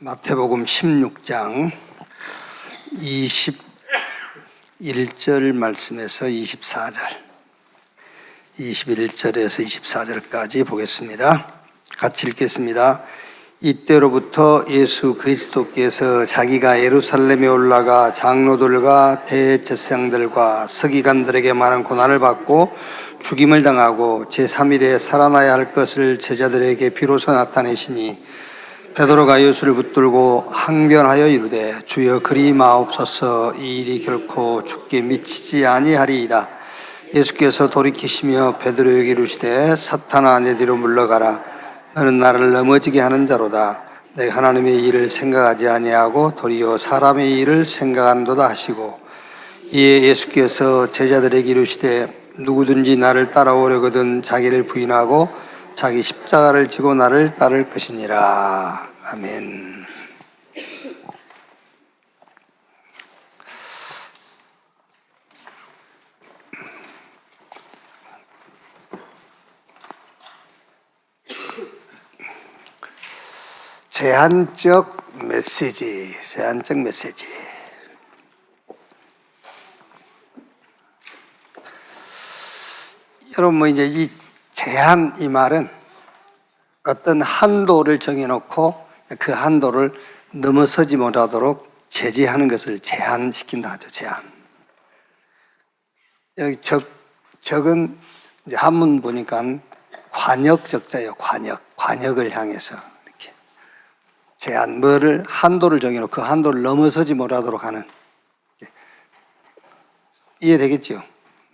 마태복음 16장 21절 말씀에서 24절, 21절에서 24절까지 보겠습니다. 같이 읽겠습니다. 이때로부터 예수 그리스도께서 자기가 예루살렘에 올라가 장로들과 대제사장들과 서기관들에게 많은 고난을 받고 죽임을 당하고 제3일에 살아나야 할 것을 제자들에게 비로소 나타내시니 베드로가 예수를 붙들고 항변하여 이르되 주여 그리 마옵소서, 이 일이 결코 죽게 미치지 아니하리이다. 예수께서 돌이키시며 베드로에게 이르시되 사탄아, 내 뒤로 물러가라. 너는 나를 넘어지게 하는 자로다. 내가 하나님의 일을 생각하지 아니하고 도리어 사람의 일을 생각하는도다 하시고, 이에 예수께서 제자들에게 이르시되 누구든지 나를 따라오려거든 자기를 부인하고 자기 십자가를 지고 나를 따를 것이니라. 아멘. 제한적 메시지. 여러분, 이제 이 제한, 이 말은 어떤 한도를 정해놓고 그 한도를 넘어서지 못하도록 제재하는 것을 제한시킨다 하죠. 제한. 여기 적은 이제 한문 보니까 관역 적자예요. 관역을 향해서 이렇게 제한, 뭐를 한도를 정해놓고 그 한도를 넘어서지 못하도록 하는. 이해되겠죠?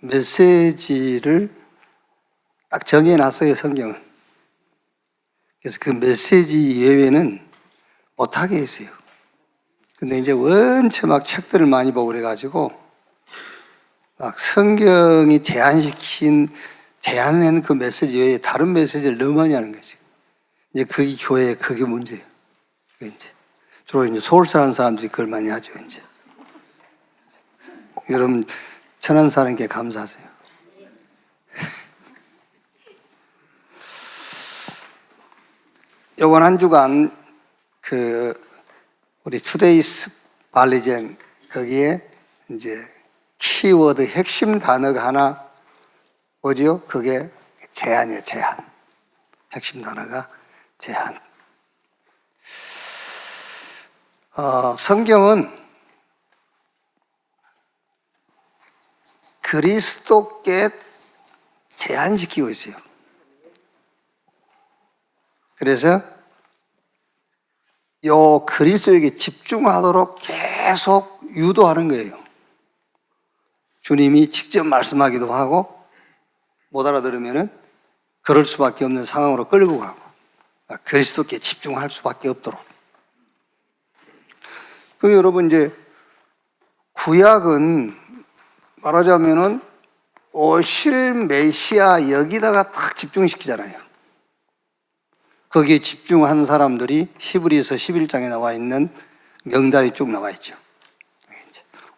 메시지를 딱 정해놨어요, 성경은. 그래서 그 메시지 예외는 못하게 했어요. 근데 이제 원체 막 책들을 많이 보고 그래가지고 막 성경이 제한한 그 메시지 외에 다른 메시지를 너무 많이 하는 거지. 이제 그게 교회에 그게 문제예요. 이제 주로 이제 서울 사는 사람들이 그걸 많이 하죠, 이제. 여러분, 천안 사는 게 감사하세요. 이번 한 주간 우리 투데이스 발리젠 거기에 이제 키워드 핵심 단어가 하나 뭐죠? 그게 제한이에요, 제한. 핵심 단어가 제한. 성경은 그리스도께 제한시키고 있어요. 그래서 요 그리스도에게 집중하도록 계속 유도하는 거예요. 주님이 직접 말씀하기도 하고 못 알아들으면은 그럴 수밖에 없는 상황으로 끌고 가고 그리스도께 집중할 수밖에 없도록. 여러분, 이제 구약은 말하자면은 오실 메시아 여기다가 딱 집중시키잖아요. 거기에 집중한 사람들이 히브리서 11장에 나와 있는 명단이 쭉 나와 있죠.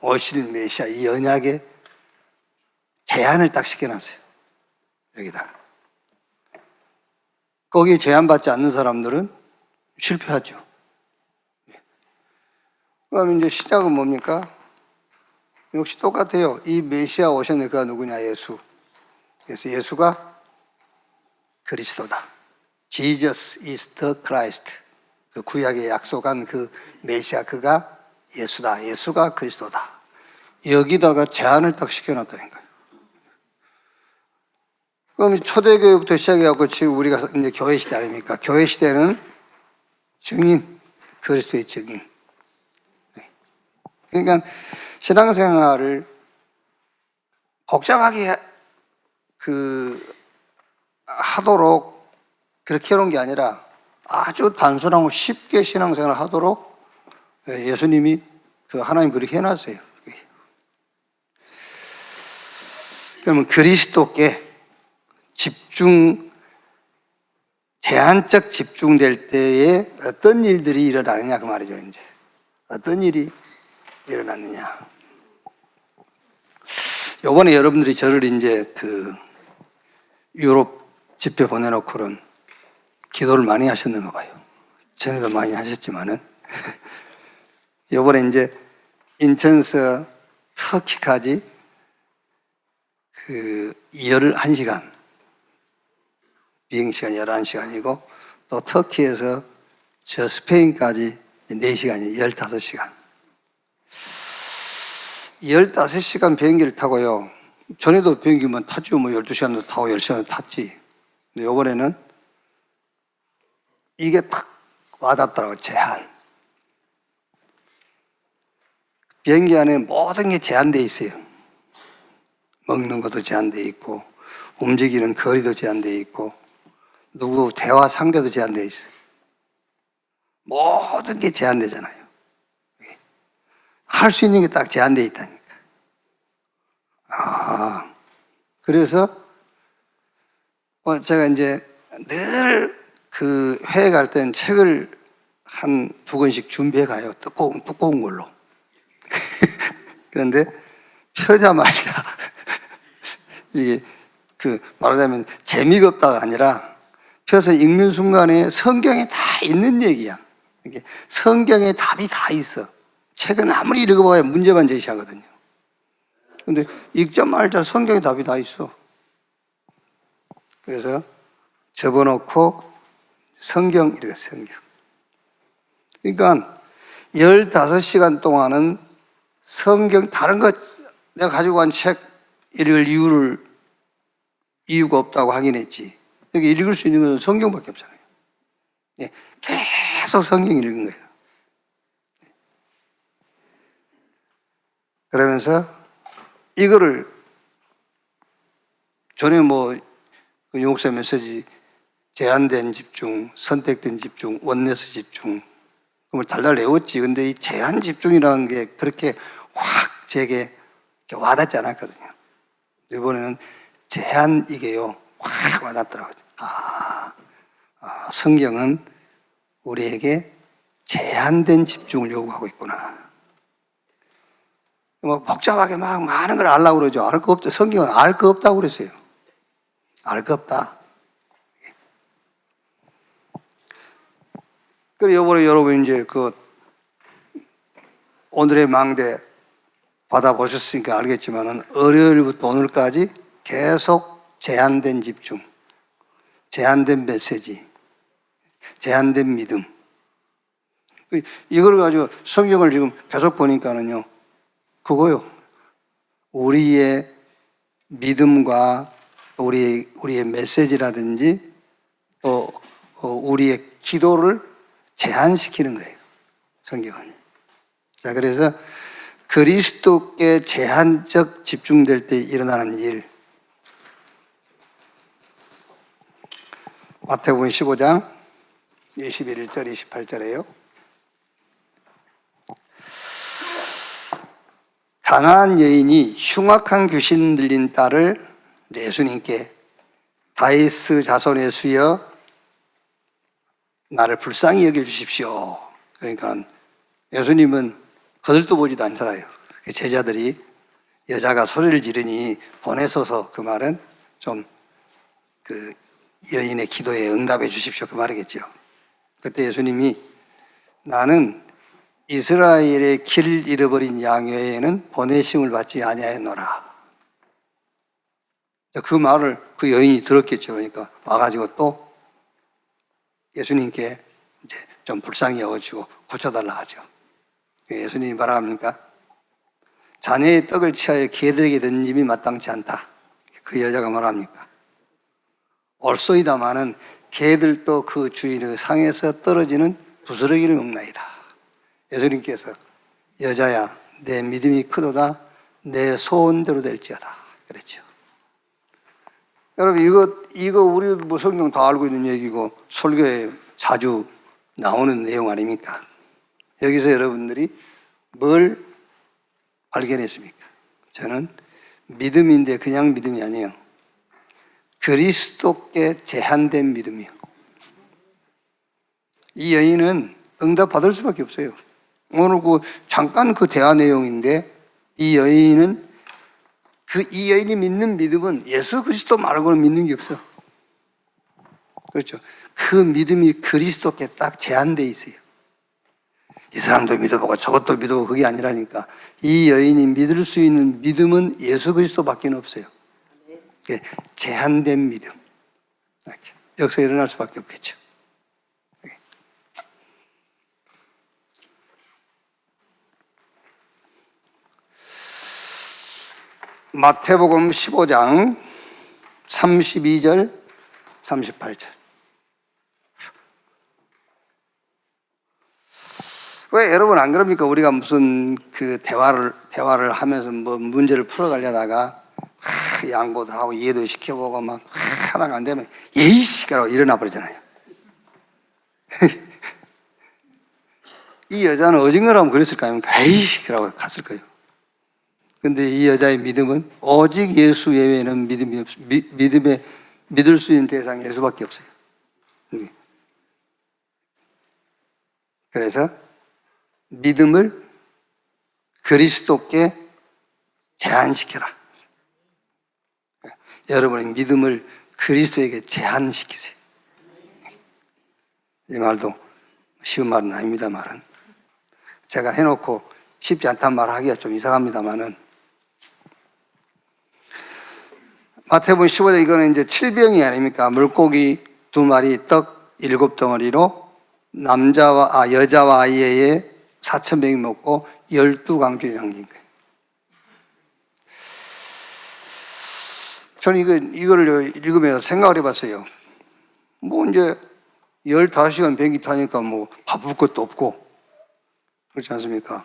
오실 메시아, 이 언약에 제한을 딱 시켜놨어요. 여기다. 거기에 제한받지 않는 사람들은 실패하죠. 그럼 이제 시작은 뭡니까? 역시 똑같아요. 이 메시아 오셨네. 그가 누구냐? 예수. 그래서 예수가 그리스도다. Jesus is the Christ. 그 구약에 약속한 그 메시아, 그가 예수다. 예수가 그리스도다. 여기다가 제한을 딱 시켜놨다는 거예요. 그럼 초대교회부터 시작해갖고 지금 우리가 이제 교회 시대 아닙니까? 교회 시대는 증인, 그리스도의 증인. 그러니까 신앙생활을 복잡하게 하도록 그렇게 해놓은 게 아니라 아주 단순하고 쉽게 신앙생활을 하도록 예수님이 하나님 그렇게 해놨어요. 그러면 그리스도께 제한적 집중될 때에 어떤 일들이 일어나느냐 그 말이죠. 이제 어떤 일이 일어났느냐. 요번에 여러분들이 저를 이제 유럽 집회 보내놓고는 기도를 많이 하셨는가 봐요. 전에도 많이 하셨지만은 요번에 이제 인천에서 터키까지 11시간, 비행시간 11시간이고, 또 터키에서 저 스페인까지 4시간이 15시간. 15시간 비행기를 타고요. 전에도 비행기만 탔죠. 뭐 12시간도 타고 10시간도 탔지. 근데 요번에는 이게 딱 와닿더라고요. 제한. 비행기 안에 모든 게 제한되어 있어요. 먹는 것도 제한되어 있고, 움직이는 거리도 제한되어 있고, 누구 대화 상대도 제한되어 있어요. 모든 게 제한되잖아요. 할 수 있는 게 딱 제한되어 있다니까. 그래서 제가 이제 늘 그 회에 갈 때는 책을 한 2권씩 준비해 가요. 두꺼운 걸로. 그런데 펴자마자 이게 말하자면 재미가 없다가 아니라 펴서 읽는 순간에 성경에 다 있는 얘기야. 이게 성경에 답이 다 있어. 책은 아무리 읽어봐야 문제만 제시하거든요. 근데 읽자마자 성경에 답이 다 있어. 그래서 접어놓고 성경 이렇게 성경. 그러니까 15시간 동안은 성경 다른 것 내가 가지고 간 책 읽을 이유가 없다고 하긴 했지. 여기 읽을 수 있는 것은 성경밖에 없잖아요. 계속 성경 읽는 거예요. 그러면서 이거를 전에 용사 메시지 제한된 집중, 선택된 집중, 원내스 집중 그걸 달달 외웠지. 근데 이 제한 집중이라는 게 그렇게 확 제게 와닿지 않았거든요. 이번에는 제한 이게요 확 와닿더라고요. 성경은 우리에게 제한된 집중을 요구하고 있구나. 복잡하게 막 많은 걸 알려고 그러죠. 알 거 없다. 성경은 알 거 없다고 그랬어요. 알 거 없다. 그래, 요번에 여러분 이제 오늘의 망대 받아보셨으니까 알겠지만은 월요일부터 오늘까지 계속 제한된 집중, 제한된 메시지, 제한된 믿음. 이걸 가지고 성경을 지금 계속 보니까는요, 그거요. 우리의 믿음과 우리의 메시지라든지 또 우리의 기도를 제한시키는 거예요. 성경은. 자, 그래서 그리스도께 제한적 집중될 때 일어나는 일. 마태복음 15장 21절 28절에요. 가나안 여인이 흉악한 귀신 들린 딸을 예수님께 다윗의 자손의 수여 나를 불쌍히 여겨주십시오. 그러니까 예수님은 거들떠 보지도 않잖아요. 제자들이 여자가 소리를 지르니 보내소서 그 말은 좀 여인의 기도에 응답해 주십시오 그 말이겠죠. 그때 예수님이 나는 이스라엘의 길 잃어버린 양 외에는 보내심을 받지 아니하였노라. 그 말을 그 여인이 들었겠죠. 그러니까 와가지고 또 예수님께 이제 좀 불쌍히 여겨주고 고쳐달라 하죠. 예수님이 뭐라 합니까? 자녀의 떡을 취하여 개들에게 던짐이 마땅치 않다. 그 여자가 뭐라 합니까? 옳소이다마는 개들도 그 주인의 상에서 떨어지는 부스러기를 먹나이다. 예수님께서 여자야 내 믿음이 크도다 내 소원대로 될지어다 그랬죠. 여러분 이거 우리 성경 다 알고 있는 얘기고 설교에 자주 나오는 내용 아닙니까? 여기서 여러분들이 뭘 발견했습니까? 저는 믿음인데 그냥 믿음이 아니에요. 그리스도께 제한된 믿음이요. 이 여인은 응답 받을 수밖에 없어요. 오늘 잠깐 대화 내용인데 이 여인은 이 여인이 믿는 믿음은 예수 그리스도 말고는 믿는 게 없어. 그렇죠. 그 믿음이 그리스도께 딱 제한되어 있어요. 이 사람도 믿어보고 저것도 믿어보고 그게 아니라니까. 이 여인이 믿을 수 있는 믿음은 예수 그리스도밖에 없어요. 제한된 믿음. 여기서 일어날 수밖에 없겠죠. 마태복음 15장 32절 38절. 왜 여러분 안 그럽니까? 우리가 무슨 그 대화를 하면서 뭐 문제를 풀어가려다가 양보도 하고 이해도 시켜보고 막 하다가 안 되면 예이씨라고 일어나 버리잖아요. 이 여자는 어징어라면 그랬을까요? 에이씨라고 갔을 거예요. 근데 이 여자의 믿음은 오직 예수 외에는 믿을 수 있는 대상이 예수밖에 없어요. 그래서 믿음을 그리스도께 제한시켜라. 여러분의 믿음을 그리스도에게 제한시키세요. 이 말도 쉬운 말은 아닙니다만은, 제가 해놓고 쉽지 않다는 말을 하기가 좀 이상합니다만은, 마태복음 15장 이거는 이제 칠병이 아닙니까? 물고기 2마리, 떡 7덩어리로 여자와 아이에 4,000명이 먹고 12강주에 남긴 거예요. 저는 이걸 읽으면서 생각을 해봤어요. 뭐 이제 15시간 비행기 타니까 뭐 바쁠 것도 없고, 그렇지 않습니까?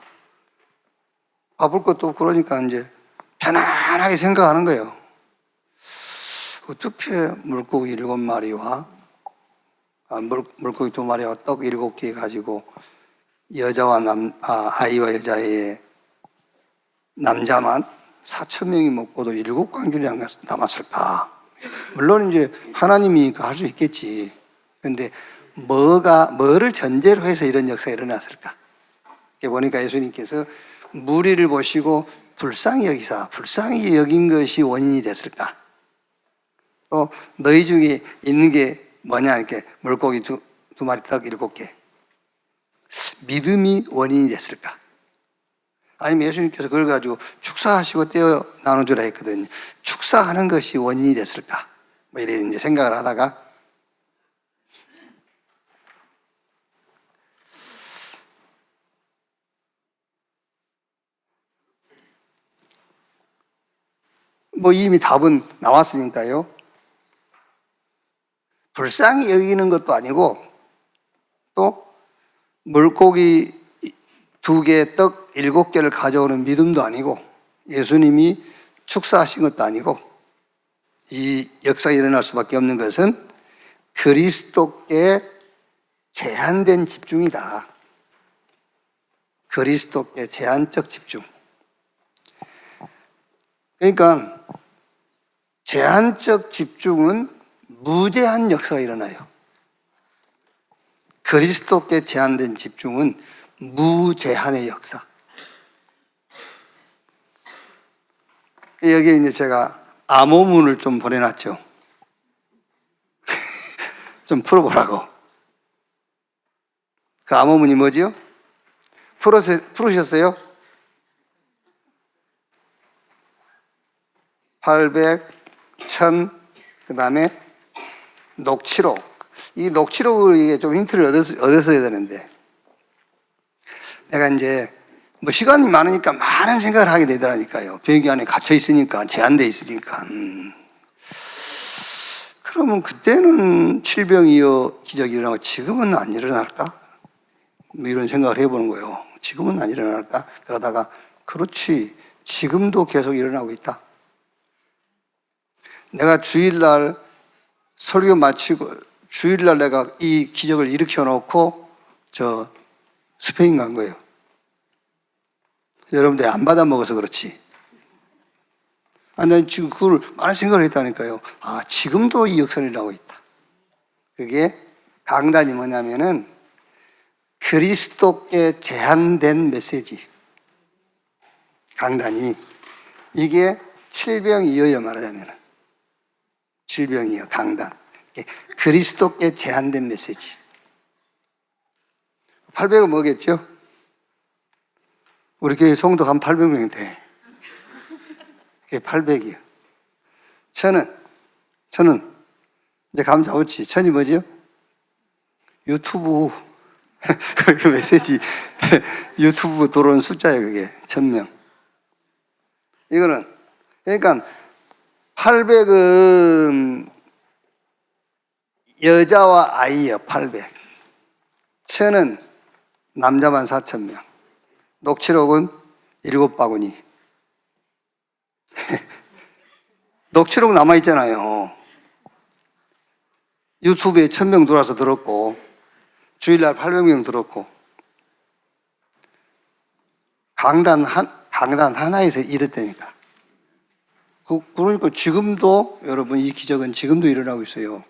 바쁠 것도 없고 그러니까 이제 편안하게 생각하는 거예요. 어떻게 물고기 7마리와 물고기 2마리와 떡 7개 가지고 여자와 아이와 여자의 남자만 4,000명이 먹고도 7강줄이 남았을까? 물론 이제 하나님이니까 할 수 있겠지. 그런데 뭐를 전제로 해서 이런 역사가 일어났을까? 이렇게 보니까 예수님께서 무리를 보시고 불쌍히 여긴 것이 원인이 됐을까? 또 너희 중에 있는 게 뭐냐? 이렇게 물고기 두 마리, 떡 7개. 믿음이 원인이 됐을까? 아니면 예수님께서 그걸 가지고 축사하시고 떼어 나눠주라 했거든요. 축사하는 것이 원인이 됐을까? 뭐 이래 이제 생각을 하다가 뭐 이미 답은 나왔으니까요. 불쌍히 여기는 것도 아니고 또 물고기 2개, 떡 7개를 가져오는 믿음도 아니고 예수님이 축사하신 것도 아니고 이 역사가 일어날 수밖에 없는 것은 그리스도께 제한된 집중이다. 그리스도께 제한적 집중. 그러니까 제한적 집중은 무제한 역사가 일어나요. 그리스도께 제한된 집중은 무제한의 역사. 여기에 이제 제가 암호문을 좀 보내놨죠. 좀 풀어보라고. 그 암호문이 뭐지요? 풀으셨어요? 800, 1000, 그 다음에 녹취록. 이 녹취록을 이게 좀 힌트를 얻었어야 되는데, 내가 이제 뭐 시간이 많으니까 많은 생각을 하게 되더라니까요. 비행기 안에 갇혀 있으니까, 제한돼 있으니까. 그러면 그때는 칠병이어 기적이 일어나고 지금은 안 일어날까? 뭐 이런 생각을 해보는 거예요. 지금은 안 일어날까? 그러다가 그렇지, 지금도 계속 일어나고 있다. 내가 주일날 설교 마치고 주일날 내가 이 기적을 일으켜 놓고 저 스페인 간 거예요. 여러분들 안 받아 먹어서 그렇지. 난 지금 그걸 많은 생각을 했다니까요. 지금도 이 역사를 일어나고 있다. 그게 강단이 뭐냐면은 그리스도께 제한된 메시지. 강단이 이게 칠병이어야 말하자면 칠병이어 강단. 그리스도께 제한된 메시지. 800은 뭐겠죠? 우리 교회 성도가 한 800명 돼. 그게 800이요. 천은 이제 감 잡았지. 천이 뭐지요? 유튜브 그 메시지 유튜브 들어온 숫자예요. 그게 1000명. 이거는 그러니까 800은 여자와 아이요. 800. 천은 남자만 4000명. 녹취록은 7바구니. 녹취록 남아있잖아요. 유튜브에 1000명 들어와서 들었고, 주일날 800명 들었고, 강단 하나에서 이랬다니까. 그러니까 지금도 여러분 이 기적은 지금도 일어나고 있어요.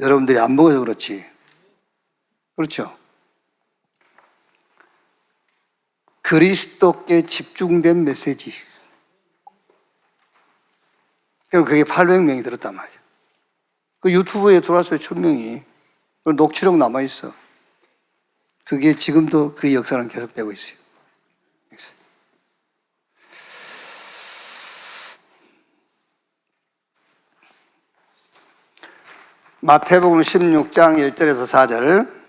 여러분들이 안 먹어서 그렇지. 그렇죠? 그리스도께 집중된 메시지. 그럼 그게 800명이 들었단 말이에요. 그 유튜브에 들어왔어요, 1000명이. 녹취록 남아있어. 그게 지금도 그 역사는 계속되고 있어요. 마태복음 16장 1절에서 4절.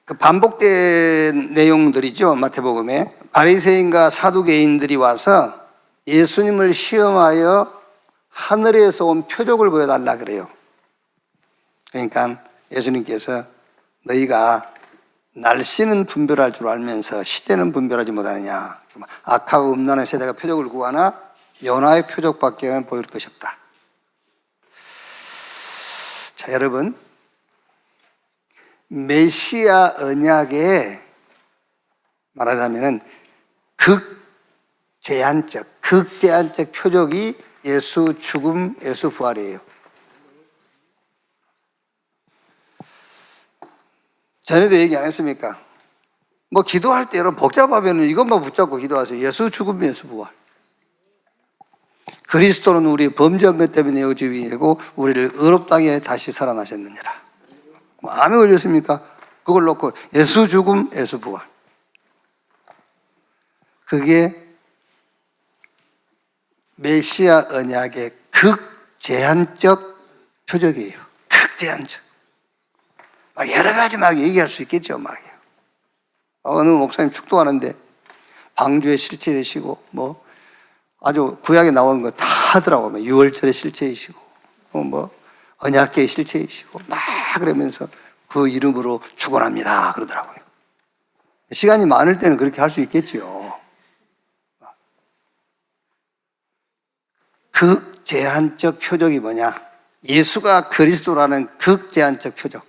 그 반복된 내용들이죠. 마태복음에. 바리새인과 사두개인들이 와서 예수님을 시험하여 하늘에서 온 표적을 보여달라 그래요. 그러니까 예수님께서 너희가 날씨는 분별할 줄 알면서 시대는 분별하지 못하느냐. 악하고 음란한 세대가 표적을 구하나 요나의 표적밖에는 보일 것이 없다. 자, 여러분, 메시아 언약에 말하자면은 극제한적 표적이 예수 죽음, 예수 부활이에요. 전에도 얘기 안 했습니까? 기도할 때 여러분 복잡하면 이것만 붙잡고 기도하세요. 예수 죽음, 예수 부활. 그리스도는 우리 범죄한 것 때문에 내어주이 되고 우리를 의롭다게 다시 살아나셨느니라. 아멘 걸렸습니까? 그걸 놓고 예수 죽음, 예수 부활. 그게 메시아 언약의 극제한적 표적이에요. 극제한적. 여러 가지 얘기할 수 있겠죠. 어느 목사님 축도하는데 방주에 실제되시고 아주 구약에 나오는 거 다 하더라고요. 6월절에 실제이시고 언약계에 실제이시고 그러면서 그 이름으로 축원합니다 그러더라고요. 시간이 많을 때는 그렇게 할 수 있겠죠. 극제한적 표적이 뭐냐? 예수가 그리스도라는 극제한적 표적.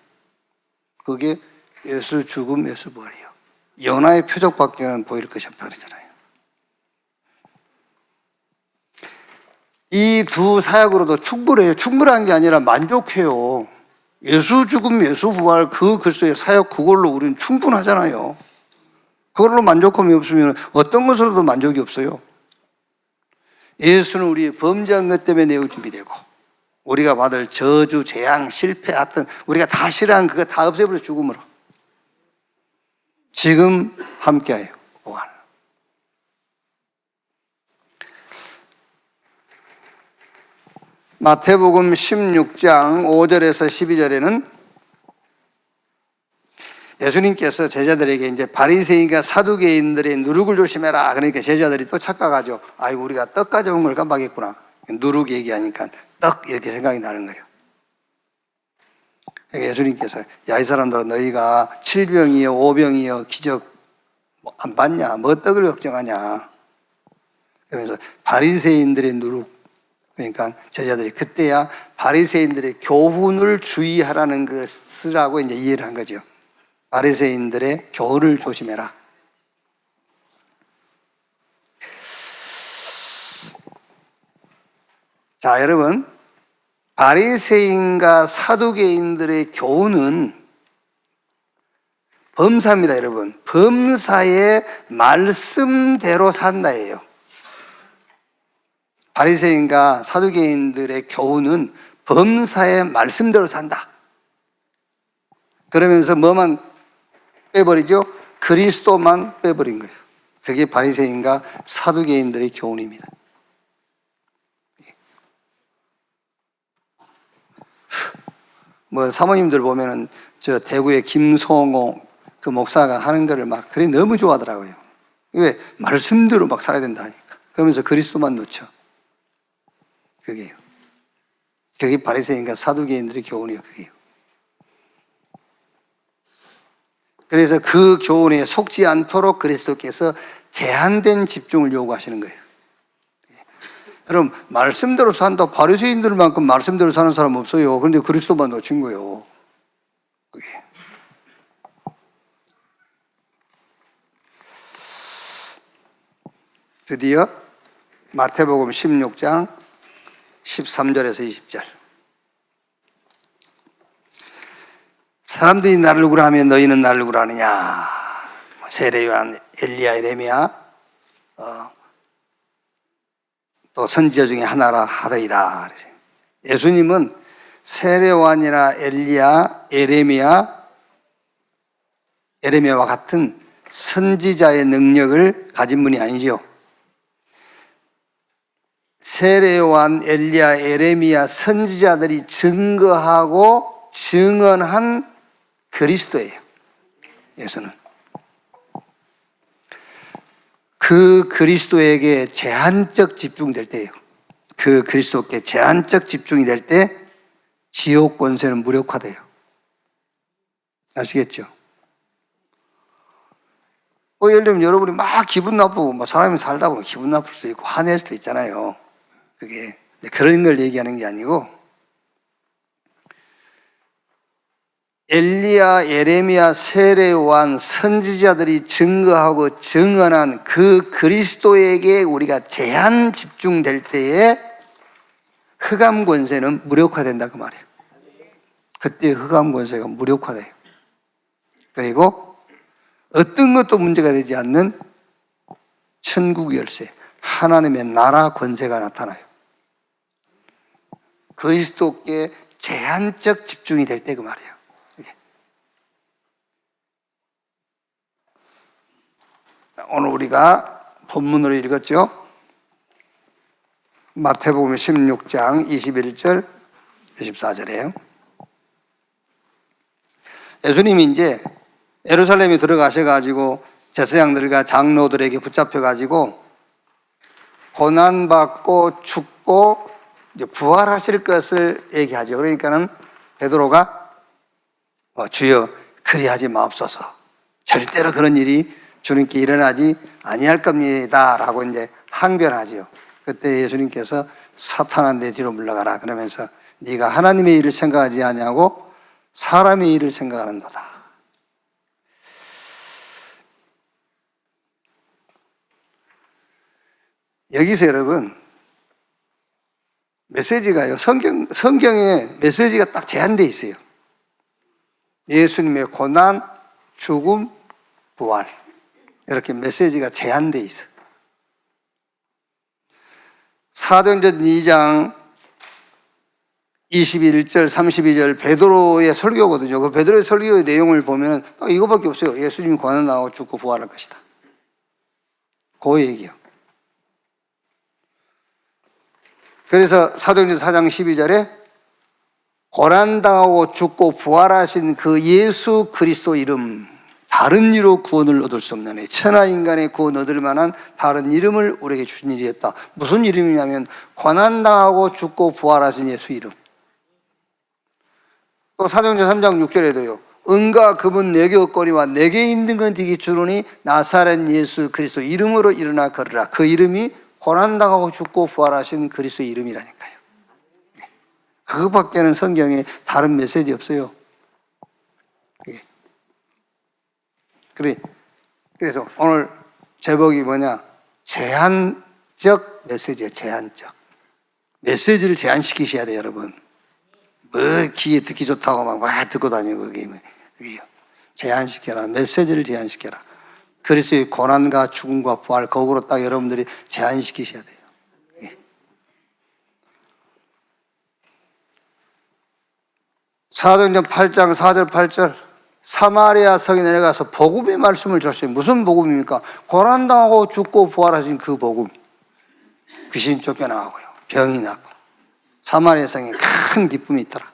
그게 예수 죽음, 예수 부활이에요. 요나의 표적밖에는 보일 것이 없다 그랬잖아요. 이 두 사역으로도 충분해요. 충분한 게 아니라 만족해요. 예수 죽음, 예수 부활 그 그리스도의 사역 그걸로 우리는 충분하잖아요. 그걸로 만족함이 없으면 어떤 것으로도 만족이 없어요. 예수는 우리 범죄한 것 때문에 내어줌이 되고 우리가 받을 저주, 재앙, 실패, 하여튼 우리가 다 싫어한 그거 다 없애버려 죽음으로. 지금 함께해요. 부활. 마태복음 16장 5절에서 12절에는 예수님께서 제자들에게 이제 바리새인과 사두개인들의 누룩을 조심해라. 그러니까 제자들이 또 착각하죠. 아이고 우리가 떡 가져온 걸 깜빡했구나. 누룩 얘기하니까 떡 이렇게 생각이 나는 거예요. 그러니까 예수님께서 야 이 사람들아 너희가 7병이요 5병이요 기적 안 봤냐? 뭐 떡을 걱정하냐? 그러면서 바리새인들의 누룩 그러니까 제자들이 그때야 바리새인들의 교훈을 주의하라는 것이라고 이제 이해를 한 거죠. 바리새인들의 교훈을 조심해라. 자, 여러분, 바리새인과 사두개인들의 교훈은 범사입니다, 여러분. 범사의 말씀대로 산다예요. 바리새인과 사두개인들의 교훈은 범사의 말씀대로 산다. 그러면서 뭐만 빼버리죠. 그리스도만 빼버린 거예요. 그게 바리새인과 사두개인들의 교훈입니다. 뭐 사모님들 보면은 저 대구의 김성호 그 목사가 하는 거를 막 그래 너무 좋아하더라고요. 왜? 말씀대로 막 살아야 된다 하니까. 그러면서 그리스도만 놓쳐. 그게요. 그게 바리새인과 사두개인들의 교훈이에요. 그게요. 그래서 그 교훈에 속지 않도록 그리스도께서 제한된 집중을 요구하시는 거예요. 여러분, 말씀대로 산다. 바리새인들만큼 말씀대로 사는 사람 없어요. 그런데 그리스도만 놓친 거예요. 그게. 드디어 마태복음 16장 13절에서 20절. 사람들이 나를 누구라 하면 너희는 나를 누구라 하느냐. 세례 요한, 엘리야, 에레미야, 또 선지자 중에 하나라 하더이다. 예수님은 세례 요한이나 엘리야, 에레미야와 같은 선지자의 능력을 가진 분이 아니죠. 세례 요한, 엘리야, 에레미야 선지자들이 증거하고 증언한 그리스도예요. 예수는. 그 그리스도에게 제한적 집중될 때예요. 그 그리스도께 제한적 집중이 될 때 지옥 권세는 무력화돼요. 아시겠죠? 예를 들면 여러분이 막 기분 나쁘고 뭐 사람이 살다 보면 기분 나쁠 수도 있고 화낼 수도 있잖아요. 그게 그런 걸 얘기하는 게 아니고 엘리야, 예레미야, 세례 요한 선지자들이 증거하고 증언한 그 그리스도에게 우리가 제한 집중될 때에 흑암 권세는 무력화된다 그 말이에요. 그때 흑암 권세가 무력화돼요. 그리고 어떤 것도 문제가 되지 않는 천국 열쇠, 하나님의 나라 권세가 나타나요. 그리스도께 제한적 집중이 될 때 그 말이에요. 오늘 우리가 본문으로 읽었죠. 마태복음 16장 21절 24절이에요. 예수님이 이제 예루살렘에 들어가셔가지고 제사장들과 장로들에게 붙잡혀가지고 고난받고 죽고 이제 부활하실 것을 얘기하죠. 그러니까는 베드로가 주여 그리하지 마옵소서. 절대로 그런 일이 주님께 일어나지 아니할 겁니다. 라고 이제 항변하지요. 그때 예수님께서 사탄아 내 뒤로 물러가라. 그러면서 네가 하나님의 일을 생각하지 아니하고 사람의 일을 생각하는도다. 여기서 여러분 메시지가요. 성경에 메시지가 딱 제한되어 있어요. 예수님의 고난, 죽음, 부활. 이렇게 메시지가 제한되어 있어요. 사도행전 2장 21절, 32절 베드로의 설교거든요. 그 베드로의 설교의 내용을 보면 이거밖에 없어요. 예수님이 고난당하고 죽고 부활할 것이다. 그 얘기요. 그래서 사도행전 4장 12절에 고난당하고 죽고 부활하신 그 예수 그리스도 이름, 다른 이로 구원을 얻을 수 없는 천하인간의 구원 얻을 만한 다른 이름을 우리에게 주신 일이었다. 무슨 이름이냐면 고난당하고 죽고 부활하신 예수 이름. 또 사도행전 3장 6절에도요. 은과 금은 내게 없거니와 내게 있는 건 네게 주노니 나사렛 예수 그리스도 이름으로 일어나 걸으라. 그 이름이 고난당하고 죽고 부활하신 그리스도의 이름이라니까요. 그것밖에는 성경에 다른 메시지 없어요. 그래서 오늘 제목이 뭐냐? 제한적 메시지예요. 제한적. 메시지를 제한시키셔야 돼요, 여러분. 뭐 귀에 듣기 좋다고 막 듣고 다니고 그게요. 제한시켜라. 메시지를 제한시켜라. 그리스도의 고난과 죽음과 부활 거꾸로 딱 여러분들이 제한시키셔야 돼요. 사도행전 8장 4절 8절 사마리아 성에 내려가서 복음의 말씀을 줬어요. 무슨 복음입니까? 고난당하고 죽고 부활하신 그 복음. 귀신 쫓겨나가고요, 병이 낫고, 사마리아 성에 큰 기쁨이 있더라.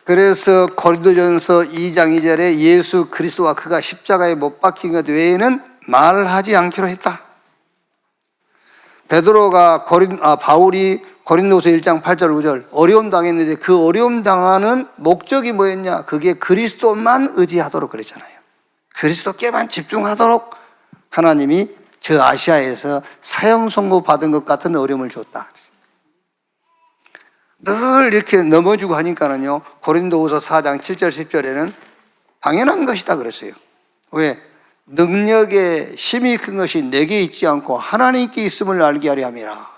그래서 고린도전서 2장 2절에 예수 그리스도와 그가 십자가에 못 박힌 것 외에는 말하지 않기로 했다. 바울이 고린도서 1장 8절 9절 어려움 당했는데 그 어려움 당하는 목적이 뭐였냐? 그게 그리스도만 의지하도록 그랬잖아요. 그리스도께만 집중하도록 하나님이 저 아시아에서 사형 선고 받은 것 같은 어려움을 줬다. 늘 이렇게 넘어지고 하니까는요, 고린도후서 4장 7절 10절에는 당연한 것이다 그랬어요. 왜? 능력의 힘이 큰 것이 내게 있지 않고 하나님께 있음을 알게 하려 함이라.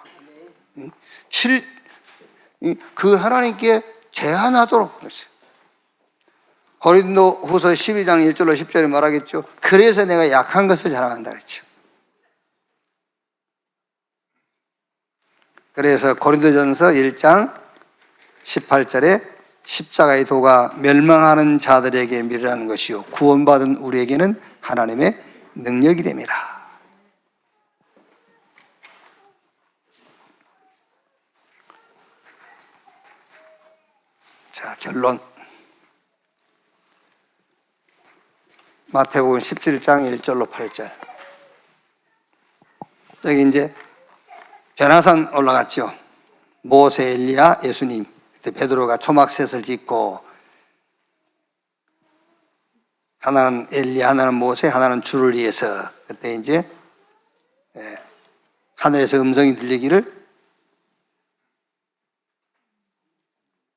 그 하나님께 제한하도록 그랬어요. 고린도후서 12장 1절로 10절에 말하겠죠. 그래서 내가 약한 것을 자랑한다 그랬죠. 그래서 고린도전서 1장 18절에 십자가의 도가 멸망하는 자들에게 미련한 것이요 구원받은 우리에게는 하나님의 능력이 됨이라. 자, 결론. 마태복음 17장 1절로 8절. 여기 이제 변화산 올라갔죠. 모세, 엘리야, 예수님. 그때 베드로가 초막셋을 짓고 하나는 엘리야, 하나는 모세, 하나는 주를 위해서 그때 이제 하늘에서 음성이 들리기를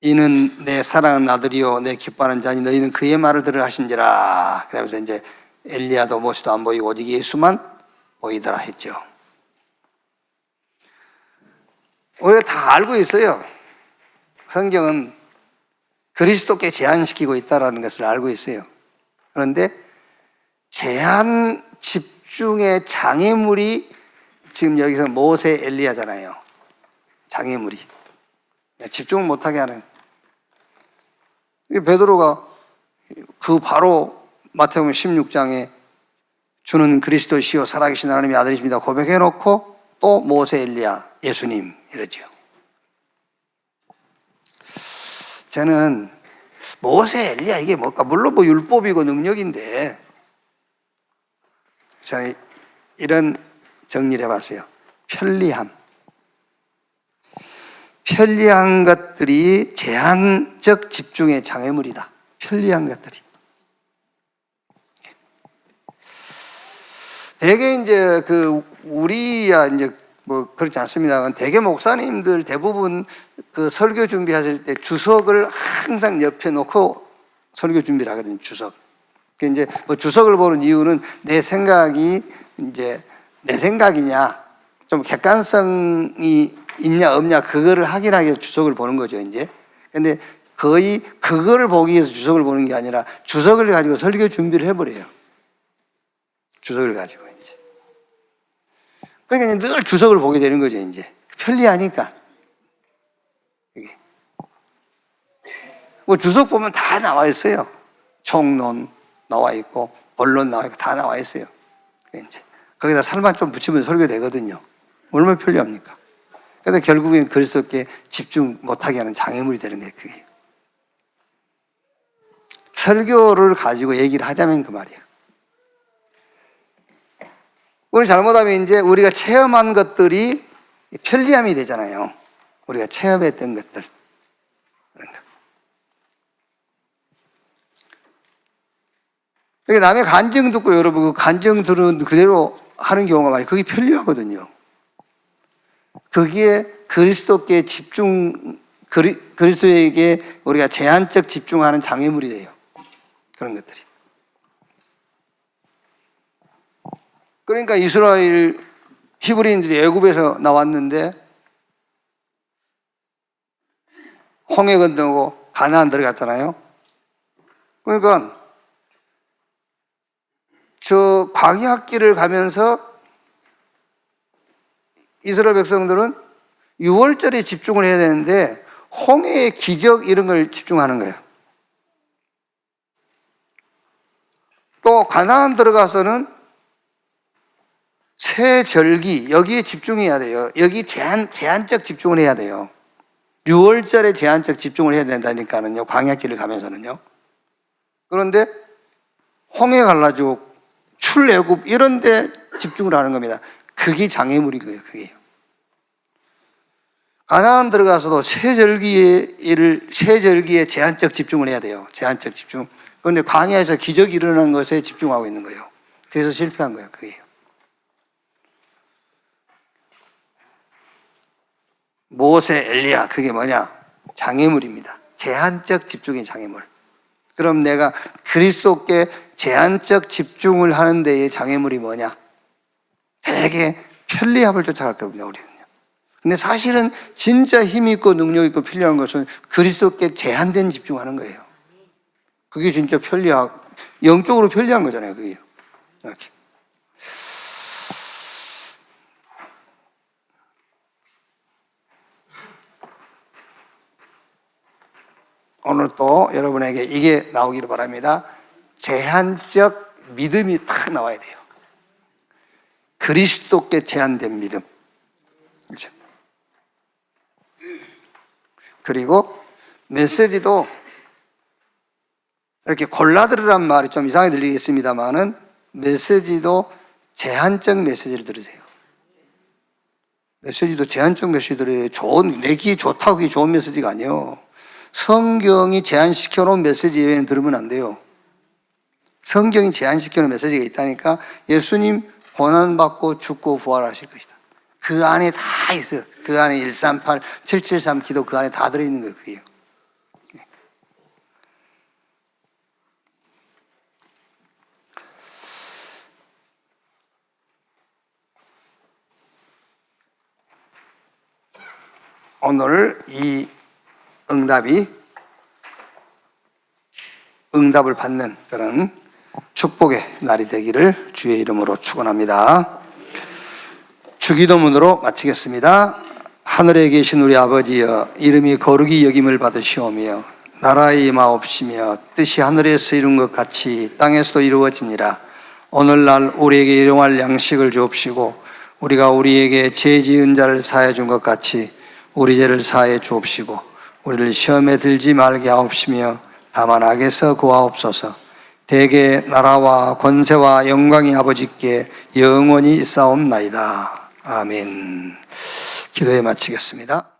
이는 내 사랑하는 아들이요 내 기뻐하는 자니 너희는 그의 말을 들으라 하신지라. 그러면서 이제 엘리야도 모세도 안 보이고 오직 예수만 보이더라 했죠. 우리가 다 알고 있어요. 성경은 그리스도께 제한시키고 있다는 것을 알고 있어요. 그런데 제한 집중의 장애물이 지금 여기서 모세, 엘리야잖아요. 장애물이 집중을 못하게 하는. 베드로가 그 바로 마태복음 16장에 주는 그리스도시요 살아계신 하나님의 아들이십니다 고백해놓고 또 모세, 엘리야, 예수님 이러죠. 저는 모세, 엘리야 이게 뭘까? 물론 뭐 율법이고 능력인데 저는 이런 정리를 해봤어요. 편리한 것들이 제한적 집중의 장애물이다. 편리한 것들이. 대개 이제 우리야 이제 뭐 그렇지 않습니다만 대개 목사님들 대부분 그 설교 준비하실 때 주석을 항상 옆에 놓고 설교 준비를 하거든요. 주석. 이제 뭐 주석을 보는 이유는 내 생각이 이제 내 생각이냐 좀 객관성이 있냐 없냐 그거를 확인하기 위해서 주석을 보는 거죠. 이제 근데 거의 그거를 보기 위해서 주석을 보는 게 아니라 주석을 가지고 설교 준비를 해버려요. 주석을 가지고 이제 그러니까 늘 주석을 보게 되는 거죠. 이제 편리하니까 이게 뭐 주석 보면 다 나와 있어요. 총론 나와 있고 본론 나와 있고 다 나와 있어요. 이제 거기다 살만 좀 붙이면 설교되거든요. 얼마나 편리합니까? 그래서 결국엔 그리스도께 집중 못하게 하는 장애물이 되는 게 그게. 설교를 가지고 얘기를 하자면 그 말이에요. 우리 잘못하면 이제 우리가 체험한 것들이 편리함이 되잖아요. 우리가 체험했던 것들. 그러니까 남의 간증 듣고 여러분 그 간증 들은 그대로 하는 경우가 많아요. 그게 편리하거든요. 그게 그리스도께 그리스도에게 우리가 제한적 집중하는 장애물이 돼요. 그런 것들이. 그러니까 이스라엘 히브리인들이 애굽에서 나왔는데 홍해 건너고 가나안 들어갔잖아요. 그러니까 저 광야길을 가면서 이스라엘 백성들은 6월절에 집중을 해야 되는데 홍해의 기적 이런 걸 집중하는 거예요. 또 가나안 들어가서는 새 절기, 여기에 집중해야 돼요. 여기 제한적 집중을 해야 돼요. 6월절에 제한적 집중을 해야 된다니까는요, 광야길을 가면서는요. 그런데 홍해 갈라지고 출애굽 이런 데 집중을 하는 겁니다. 그게 장애물인 거예요, 그게요. 가나안 들어가서도 새 절기에 제한적 집중을 해야 돼요. 제한적 집중. 그런데 광야에서 기적이 일어나는 것에 집중하고 있는 거예요. 그래서 실패한 거예요, 그게요. 모세, 엘리야, 그게 뭐냐? 장애물입니다. 제한적 집중의 장애물. 그럼 내가 그리스도께 제한적 집중을 하는 데의 장애물이 뭐냐? 되게 편리함을 쫓아갈 겁니다, 우리는요. 근데 사실은 진짜 힘있고 능력있고 필요한 것은 그리스도께 제한된 집중하는 거예요. 그게 진짜 영적으로 편리한 거잖아요, 그게요. 이렇게. 오늘 또 여러분에게 이게 나오기를 바랍니다. 제한적 믿음이 탁 나와야 돼요. 그리스도께 제한된 믿음. 그렇죠? 그리고 메시지도 이렇게 골라 들으란 말이 좀 이상하게 들리겠습니다만은 메시지도 제한적 메시지를 들으세요. 메시지도 제한적 메시지 들어요. 내 귀에 좋다고 그게 좋은 메시지가 아니에요. 성경이 제한시켜 놓은 메시지 외에는 들으면 안 돼요. 성경이 제한시켜 놓은 메시지가 있다니까. 예수님 고난받고 죽고 부활하실 것이다. 그 안에 다 있어요. 그 안에 138, 773 기도 그 안에 다 들어있는 거예요, 그게요. 오늘 이 응답을 받는 그런 축복의 날이 되기를 주의 이름으로 축원합니다. 주기도문으로 마치겠습니다. 하늘에 계신 우리 아버지여, 이름이 거룩히 여김을 받으시오며 나라의 임하옵시며 뜻이 하늘에서 이룬 것 같이 땅에서도 이루어지니라. 오늘날 우리에게 일용할 양식을 주옵시고 우리가 우리에게 죄 지은 자를 사해 준 것 같이 우리 죄를 사해 주옵시고 우리를 시험에 들지 말게 하옵시며 다만 악에서 구하옵소서. 대개 나라와 권세와 영광이 아버지께 영원히 있사옵나이다. 아멘. 기도에 마치겠습니다.